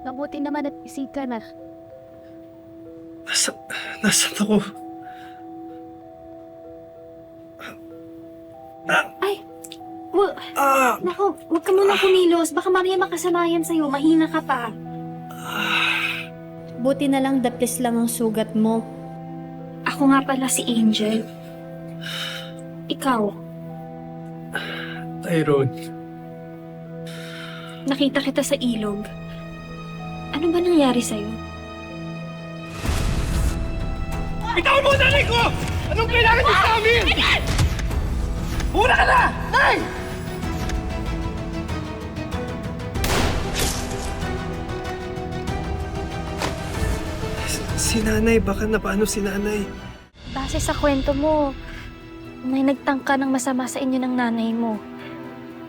Mabuti naman at isig ka na. Nasaan ako? Ay! Naku, huwag ka muna kumilos. Baka mamaya makasanayan sa'yo. Mahina ka pa. Buti na lang daplis lang ang sugat mo. Ako nga pala si Angel. Ikaw, Tyrone. nakita kita sa ilog. Ano ba nangyari sa'yo? Ikaw mo, nanay ko! Anong kailangan niyo sa amin? Muna ka na! Nay! Si nanay, baka na paano si nanay? Base sa kwento mo, may nagtangka ng masama sa inyo ng nanay mo.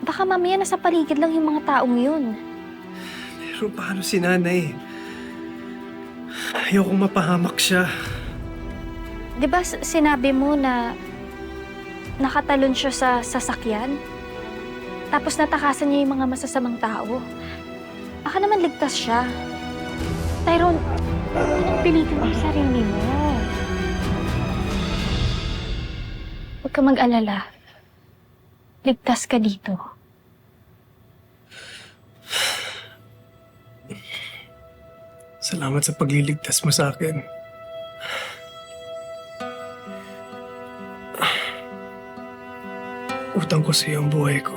Baka mamaya nasa paligid lang yung mga taong yun. Pero paano si nanay? Ayokong mapahamak siya. Di ba sinabi mo na nakatalon siya sa sasakyan? Tapos natakasan niya yung mga masasamang tao? Baka naman ligtas siya. Tyrone, pilitin mo yung sarili mo. Huwag ka mag-alala. Ligtas ka dito. Salamat sa pagliligtas mo sa akin. Utang ko sa iyo ang buhay ko.